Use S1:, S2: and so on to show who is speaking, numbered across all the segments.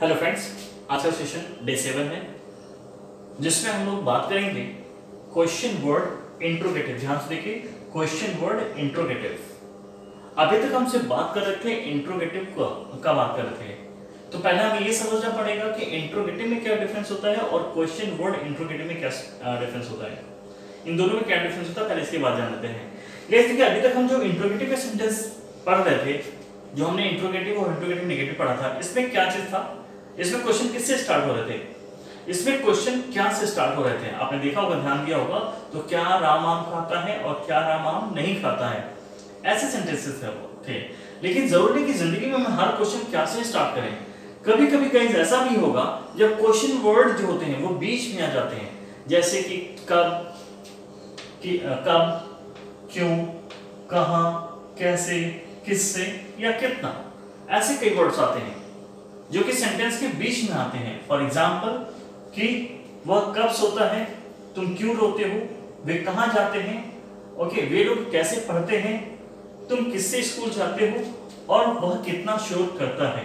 S1: Hello friends, आज का session day 7 है जिसमें हम लोग बात करेंगे क्वेश्चन वर्ड इंट्रोगेटिव। ध्यान से देखिए, क्वेश्चन वर्ड इंट्रोगेटिव। अभी तक हमसे बात कर रहे थे इंट्रोगेटिव का बात कर रहे थे, तो पहले हमें ये समझना पड़ेगा कि इंट्रोगेटिव में क्या डिफरेंस होता है और क्वेश्चन वर्ड इंट्रोगेटिव में क्या डिफरेंस होता है। इन दोनों में क्या डिफरेंस होता है पहले इसके बाद जान लेते हैं। देखिए, अभी तक हम जो इंट्रोगेटिव के सेंटेंस पढ़ रहे थे, जो हमने इंट्रोगेटिव और इंट्रोगेटिव नेगेटिव पढ़ा था, इसमें क्या चीज था? इसमें क्वेश्चन किससे स्टार्ट हो रहे थे? इसमें क्वेश्चन क्या से स्टार्ट हो रहे थे? आपने देखा होगा, ध्यान दिया होगा, तो क्या राम आम खाता है और क्या राम आम नहीं खाता है, ऐसे सेंटेंसेस थे। लेकिन जरूरी नहीं कि जिंदगी में हम हर क्वेश्चन क्या से स्टार्ट करें। कभी कभी कहीं ऐसा भी होगा जब क्वेश्चन वर्ड जो होते हैं वो बीच में आ जाते हैं, जैसे कि कब, क्यों, कहां, कैसे, किससे या कितना, ऐसे कई वर्ड्स आते हैं जो कि सेंटेंस के बीच में आते हैं। फॉर एग्जाम्पल कि वह कब सोता है, तुम क्यों रोते हो, वे कहां जाते हैं, ओके, वे लोग कैसे पढ़ते हैं, तुम किससे स्कूल जाते हो और वह कितना शोर करता है।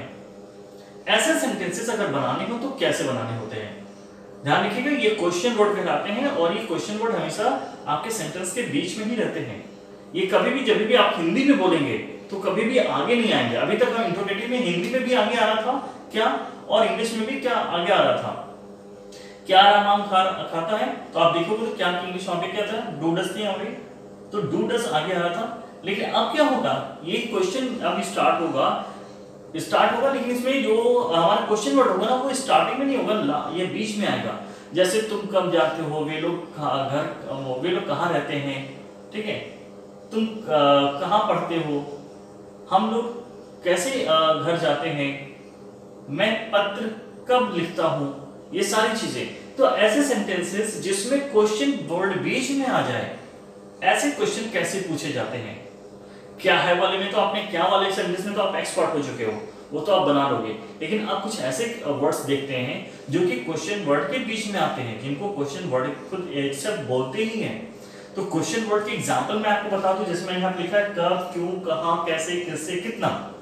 S1: ऐसे सेंटेंसेस अगर बनाने हो तो कैसे बनाने होते हैं, ध्यान रखिएगा। ये क्वेश्चन वर्ड कहलाते हैं और ये क्वेश्चन वर्ड हमेशा आपके सेंटेंस के बीच में ही रहते हैं। ये कभी भी जब भी आप हिंदी में बोलेंगे तो कभी भी आगे नहीं आएंगे। अभी तक हम इंट्रोगेटिव में हिंदी में भी आगे आ रहा था क्या, और इंग्लिश में भी क्या आगे आ रहा था, क्या राम आम खाता है, तो आप देखोगे तो क्या की इंग्लिश वहां पे क्या था, डू डज थी यहाँ पे, तो डू डज आगे आ रहा था। लेकिन अब क्या होगा, ये क्वेश्चन अब स्टार्ट होगा, लेकिन इसमें जो हमारा क्वेश्चन वर्ड होगा ना वो स्टार्टिंग में नहीं होगा, ये बीच में आएगा। जैसे तुम कब जाते हो, वे लोग कहाँ रहते हैं, ठीक है, तुम कहाँ पढ़ते हो, हम लोग कैसे घर जाते हैं, मैं पत्र कब लिखता हूं, ये सारी चीजें। तो ऐसे सेंटेंसेस जिसमें क्वेश्चन वर्ड बीच में आ जाए, ऐसे क्वेश्चन कैसे पूछे जाते हैं। क्या है वाले में तो आपने, क्या वाले सेंटेंस में तो आप एक्सपर्ट हो चुके हो, वो तो आप बना लोगे। लेकिन अब कुछ ऐसे वर्ड्स देखते हैं जो कि क्वेश्चन वर्ड के बीच में आते हैं, जिनको क्वेश्चन वर्ड खुद एक शब्द बोलते ही हैं। तो क्वेश्चन वर्ड के एग्जांपल मैं आपको बता दूं, जिसमें यहाँ पे लिखा है कब, क्यों, कहां, कैसे, किससे, कितना।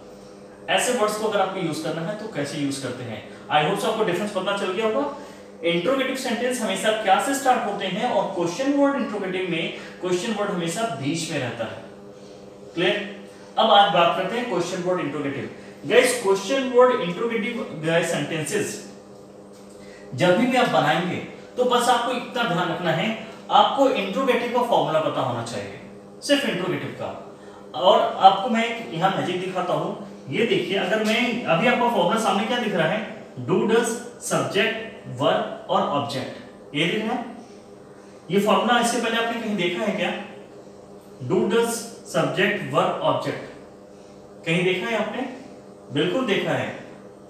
S1: ऐसे वर्ड्स को अगर आपको यूज करना है तो कैसे यूज करते हैं। आई होप आपको डिफरेंस पता चल गया होगा। इंट्रोगेटिव सेंटेंस हमेशा क्या से स्टार्ट होते हैं और क्वेश्चन वर्ड इंट्रोगेटिव में क्वेश्चन वर्ड हमेशा बीच में रहता है। क्लियर? अब आज बात करते हैं question word interrogative. Guys, question word interrogative sentences जब भी आप बनाएंगे तो बस आपको इतना ध्यान रखना है, आपको इंट्रोगेटिव का फॉर्मूला पता होना चाहिए, सिर्फ इंट्रोगेटिव का। और आपको मैं यहां मैजिक दिखाता हूं, ये देखिए, अगर मैं अभी आपका फॉर्मूला सामने क्या दिख रहा है, डू डज, सब्जेक्ट, वर्ब और ऑब्जेक्ट, ये दिख रहा है। ये फॉर्मूला इससे पहले आपने कहीं देखा है क्या? Do does, subject, verb, object कहीं देखा है आपने? बिल्कुल देखा है।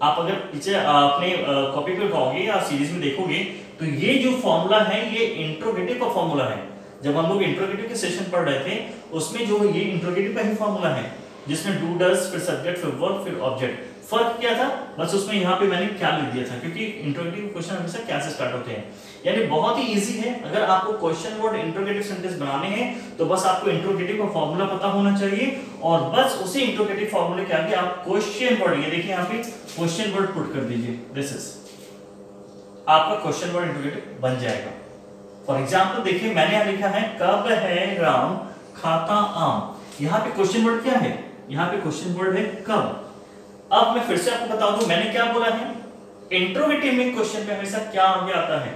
S1: आप अगर पीछे अपने कॉपी पे उठाओगे या सीरीज में देखोगे तो ये जो फॉर्मूला है ये इंट्रोगेटिव का फॉर्मूला है। जब हम लोग इंट्रोगेटिव के सेशन पढ़ रहे थे उसमें जो ये इंट्रोगेटिव का ही फॉर्मूला है, जिसमें डू डज, फिर सब्जेक्ट, फिर वर्ब, फिर ऑब्जेक्ट। फर्क क्या था, बस उसमें यहाँ पे मैंने क्या लिख दिया था, क्योंकि इंट्रोगेटिव क्वेश्चन हमेशा क्या से स्टार्ट होते हैं। यानी बहुत ही इजी है। अगर आपको क्वेश्चन वर्ड इंट्रोगेटिव सेंटेंस बनाने हैं तो बस आपको इंट्रोगेटिव का फॉर्मूला पता होना चाहिए और बस उसी इंट्रोगेटिव फॉर्मूले के आगे आप क्वेश्चन वर्ड, ये देखिए यहाँ पे क्वेश्चन वर्ड पुट कर दीजिए, दिस इज आपका क्वेश्चन वर्ड इंट्रोगेटिव बन जाएगा। फॉर एग्जाम्पल देखिए, मैंने यहाँ लिखा है कब है राम खाता आम। यहाँ पे क्वेश्चन वर्ड क्या है, यहाँ पे क्वेश्चन वर्ड है कब। अब मैं फिर से आपको बता दूं, मैंने क्या बोला है, इंट्रोगेटिव में क्वेश्चन पे हमेशा क्या आगे आता है,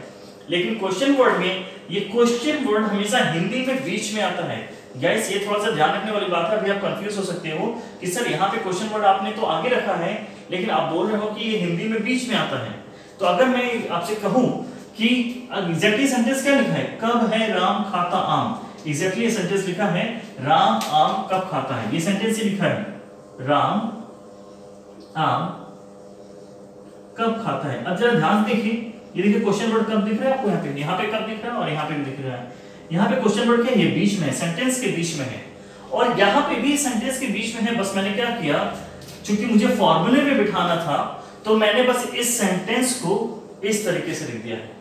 S1: लेकिन क्वेश्चन वर्ड में ये क्वेश्चन वर्ड हमेशा हिंदी में बीच में आता है। गाइस, ये थोड़ा सा ध्यान रखने वाली बात है। अभी आप कंफ्यूज हो सकते हो कि सर यहाँ पे क्वेश्चन वर्ड आपने तो आगे रखा है लेकिन आप बोल रहे हो कि ये हिंदी में बीच में आता है। तो अगर मैं आपसे कहूं कि एग्जैक्टली सेंटेंस क्या लिखा है, कब है राम खाता आम, एग्जैक्टली ये सेंटेंस लिखा है राम आम कब खाता है, ये सेंटेंस ही लिखा है राम आम कब खाता है। अब जरा ध्यान देखिए, ये देखिए क्वेश्चन वर्ड कब दिख रहा है आपको, यहाँ पे कब दिख रहा है और यहाँ पे भी दिख रहा है। यहाँ पे क्वेश्चन वर्ड क्या है, ये बीच में है, सेंटेंस के बीच में है, और यहाँ पे भी सेंटेंस के बीच में है। बस मैंने क्या किया, चूंकि मुझे फॉर्मूले में बिठाना था तो मैंने बस इस सेंटेंस को इस तरीके से लिख दिया है।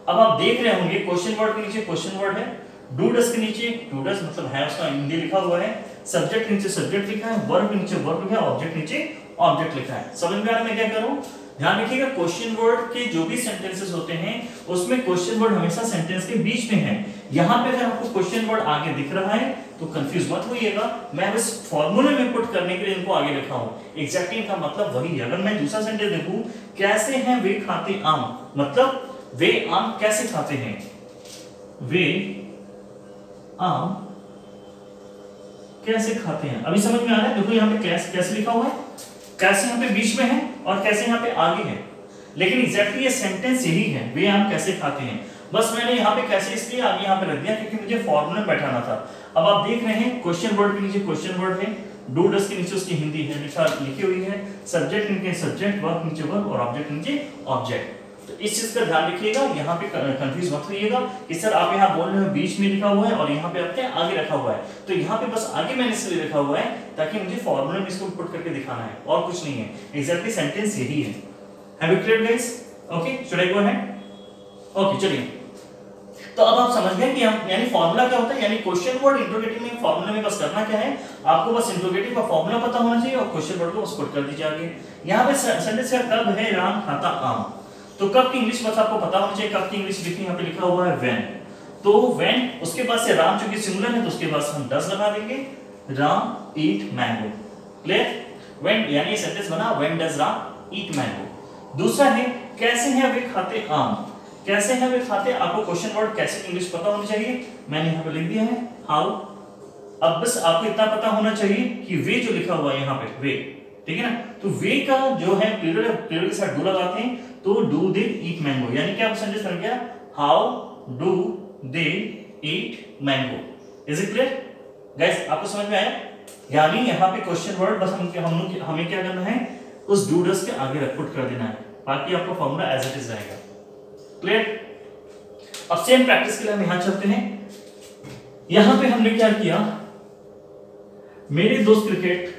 S1: अब आप देख रहे होंगे क्वेश्चन वर्ड के नीचे क्वेश्चन वर्ड है, डू डज के नीचे डू डज मतलब है उसका हिंदी लिखा हुआ है, सब्जेक्ट के नीचे सब्जेक्ट लिखा है, वर्ब के नीचे वर्ब लिखा है, ऑब्जेक्ट नीचे ऑब्जेक्ट लिखा है। समझ में आ रहा है मैं क्या कर रहा हूं? ध्यान रखिएगा क्वेश्चन वर्ड के जो भी सेंटेंसेस होते हैं उसमें क्वेश्चन वर्ड हमेशा सेंटेंस के बीच में है। यहां पे अगर आपको क्वेश्चन वर्ड आगे दिख रहा है तो कंफ्यूज मत होइएगा, मैं बस फॉर्मूले में पुट करने के लिए इनको आगे लिखा हूं। एग्जैक्टली इनका मतलब वही है। अगर मैं दूसरा सेंटेंस देखूं, कैसे हैं वे खाते आम, मतलब वे आम कैसे खाते हैं, वे आम कैसे खाते हैं। अभी समझ में आ रहा है? देखो यहाँ पे कैसे लिखा हुआ है, कैसे यहाँ पे बीच में है और कैसे यहाँ पे आगे है, लेकिन एग्जैक्टली ये सेंटेंस यही है, वे आम कैसे खाते हैं। बस मैंने यहाँ पे कैसे इसलिए आगे यहाँ पे रख दिया क्योंकि मुझे फॉर्मूला में बैठाना था। अब आप देख रहे हैं क्वेश्चन वर्ड के नीचे क्वेश्चन वर्ड है, डू डस के नीचे उसकी हिंदी है लिखी हुई है, सब्जेक्ट नीचे सब्जेक्ट, वर्ब नीचे वर्ब और ऑब्जेक्ट नीचे ऑब्जेक्ट। तो इस चीज का ध्यान रखिएगा, यहाँ पे कंफ्यूज मत होइएगा कि सर आप यहाँ बोल रहे हो बीच में लिखा हुआ है और यहाँ पे आपने आगे रखा हुआ है। तो यहाँ पे बस आगे मैंने इसलिए लिखा हुआ है ताकि मुझे फॉर्मूला में इसको पुट करके दिखाना है और कुछ नहीं है। एग्जैक्टली सेंटेंस यही है। Have you clear guys? Okay, should I go ahead? Okay, चलिए। तो अब आप समझ गए कि हम यानी फॉर्मूला क्या होता है, यानी क्वेश्चन वर्ड इंट्रोगेटिव में फॉर्मूला में बस करना क्या है, आपको बस इंट्रोगेटिव का फॉर्मूला पता होना चाहिए और क्वेश्चन वर्ड को बस पुट कर दीजिए आगे। यहाँ पे सेंटेंस है कब है राम खाता आम, तो कब की इंग्लिश बस आपको पता होना चाहिए। कब की इंग्लिश लिखी यहाँ पे लिखा हुआ है व्हेन, तो व्हेन उसके बाद से राम चूंकि सिंगुलर है तो उसके बाद हम डज लगा देंगे, राम ईट मैंगो। क्लियर? व्हेन यानी सेंटेंस बना when does Ram eat mango. दूसरा है कैसे हैं वे खाते आम, कैसे हैं वे खाते, आपको क्वेश्चन वर्ड कैसे की इंग्लिश पता होनी चाहिए, मैंने यहाँ पे लिख दिया है हाउ। अब बस आपको इतना पता होना चाहिए कि वे जो लिखा हुआ है यहाँ पे वे, ठीक है ना, तो वे का जो है प्लूरल के साथ डू लगाते हैं तो डू दे ईट मैंगो, यानी क्या सेंटेंस बन गया how do they eat mango. Is it clear guys? आपको समझ में आया? यानी यहाँ पे क्वेश्चन वर्ड बस हमें क्या करना है, उस डू डस के आगे पुट कर देना है, बाकी आपका फॉर्मूला एज इट इज रहेगा। क्लियर? अब सेम प्रैक्टिस के लिए हम यहां चलते हैं। यहां पे हमने क्या किया, मेरे दोस्त क्रिकेट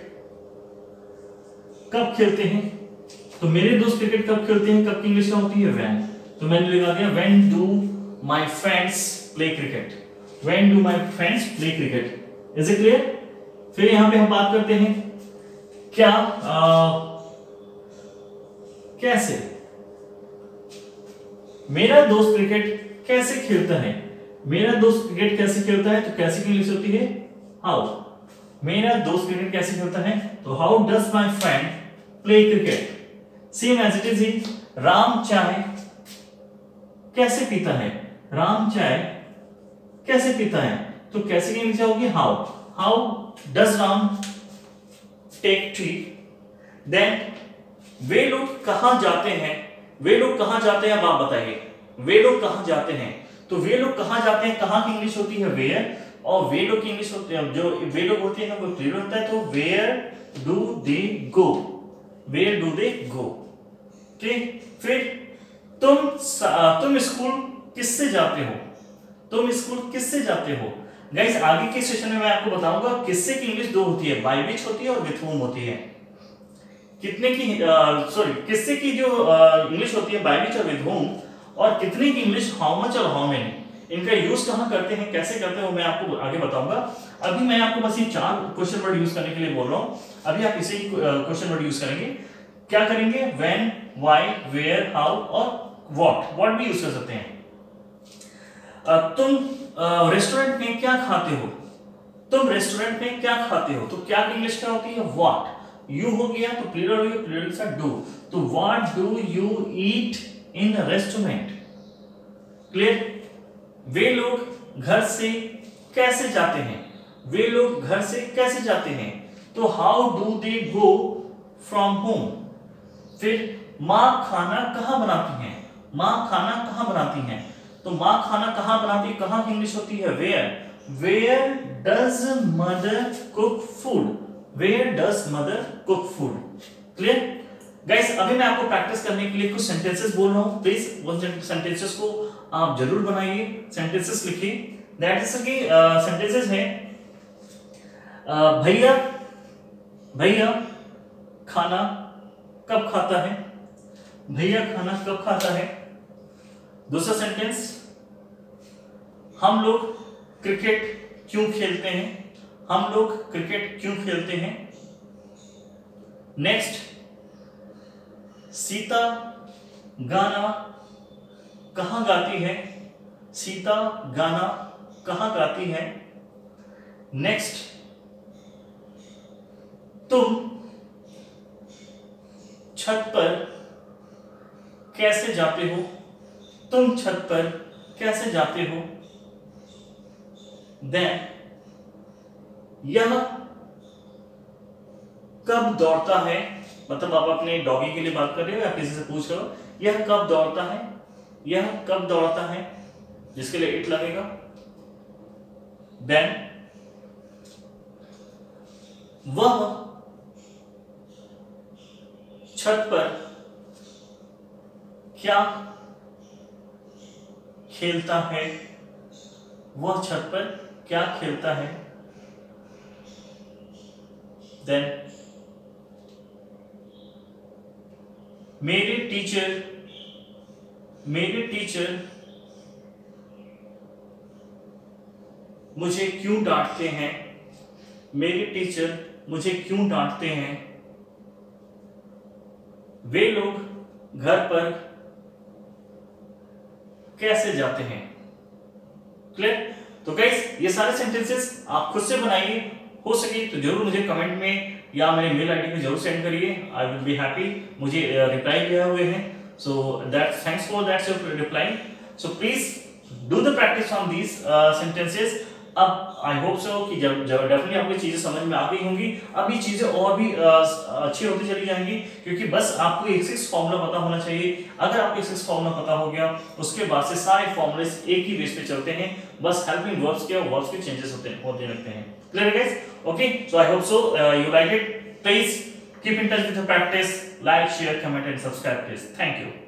S1: कब खेलते हैं, तो मेरे दोस्त क्रिकेट कब खेलते हैं, कब की इंग्लिश क्या होती है व्हेन, तो मैंने लगा दिया when do my friends play cricket, when do my friends play cricket. Is it clear? फिर यहां पे हम बात करते हैं क्या कैसे, मेरा दोस्त क्रिकेट कैसे खेलता है, मेरा दोस्त क्रिकेट कैसे खेलता है, तो कैसे की इंग्लिश होती है हाउ, मेरा दोस्त क्रिकेट कैसे खेलता है तो how does my friend play cricket. Same as it is ही राम चाय कैसे पीता है, राम चाय कैसे पीता है, तो कैसे की इंग्लिश होगी how, how does Ram take tea. Then वे लोग कहां जाते हैं, वे लोग कहां जाते हैं, अब आप बताइए वे लोग कहां जाते हैं, तो वे लोग कहां जाते हैं, कहां की इंग्लिश होती है वेयर, और वे लोग की इंग्लिश होती है जो वे लोग होती है ना वो प्लूरल होता है, तो where do they go, where do they go. ठीक, फिर तुम स्कूल किससे जाते हो, तुम स्कूल किससे जाते हो। गाइस आगे के सेशन में मैं आपको बताऊंगा किससे की इंग्लिश दो होती है, बाय विच होती है और विथ whom होती है। कितने की किससे की जो इंग्लिश होती है बाय विच और विद होम, और कितने की इंग्लिश हाउ मच और हाउ मेनी, इनका यूज कहां करते हैं, कैसे करते हैं वो मैं आपको आगे बताऊंगा। अभी मैं आपको बस ये 4 क्वेश्चन वर्ड यूज करने के लिए बोल रहा हूं, अभी आप इसे ही क्वेश्चन वर्ड यूज करेंगे। क्या करेंगे, व्हेन, व्हाई, वेयर, हाउ और व्हाट भी यूज कर सकते हैं। तुम रेस्टोरेंट में क्या खाते हो, तुम रेस्टोरेंट में क्या खाते हो, तो क्या की इंग्लिश क्या होती है व्हाट, यू हो गया तो प्लूरल हो गया, प्लूरल के साथ डू, तो what do you eat in restaurant. Clear? वे लोग घर से कैसे जाते हैं, वे लोग घर से कैसे जाते हैं, तो how do they go from home. फिर माँ खाना कहां बनाती हैं, माँ खाना कहां बनाती हैं, तो माँ खाना कहां बनाती है, कहां की इंग्लिश होती है where, where does mother cook food, where does mother cook food. Clear guys? अभी मैं आपको प्रैक्टिस करने के लिए कुछ सेंटेंसेस बोल रहा हूं, प्लीज उन सेंटेंसेस को आप जरूर बनाइए, सेंटेंसेस लिखिए। दैट इज कि सेंटेंसेस है भैया भैया खाना कब खाता है, भैया खाना कब खाता है। दूसरा सेंटेंस, हम लोग क्रिकेट क्यों खेलते हैं, हम लोग क्रिकेट क्यों खेलते हैं। नेक्स्ट, सीता गाना कहाँ गाती है? सीता गाना कहाँ गाती है? नेक्स्ट, तुम छत पर कैसे जाते हो? तुम छत पर कैसे जाते हो? देन, यह कब दौड़ता है? मतलब आप अपने डॉगी के लिए बात कर रहे हो या किसी से पूछ रहे हो, यह कब दौड़ता है? यह कब दौड़ता है, जिसके लिए इट लगेगा। देन, वह छत पर क्या खेलता है? वह छत पर क्या खेलता है? देन, मेरे टीचर मुझे क्यों डांटते हैं? मेरे टीचर मुझे क्यों डांटते हैं? वे लोग घर पर कैसे जाते हैं? क्लियर? तो गाइस, ये सारे सेंटेंसेस आप खुद से बनाइए, हो सके तो जरूर मुझे कमेंट में या मेरे मेल आईडी पे जरूर सेंड करिए। I will be happy. मुझे रिप्लाई दिया हुए हैं, so that's thanks for that's your reply. So please do the practice on these sentences. अब आई होप सो कि जब डेफिनेटली आपको चीजें समझ में आ गई होंगी। अब ये चीजें और भी अच्छी होती चली जाएंगी, क्योंकि बस आपको एक सिक्स फॉर्मूला पता होना चाहिए। अगर आपको एक सिक्स फॉर्मूला पता हो गया, उसके बाद से सारे फॉर्मूलेस एक ही बेस पे चलते हैं। बस हेल्पिंग वर्ब्स के चेंजेस होते रहते हैं। Clear guys? Okay, so I hope so you like it. Please keep in touch with the practice. Like, share, comment and subscribe please. Thank you.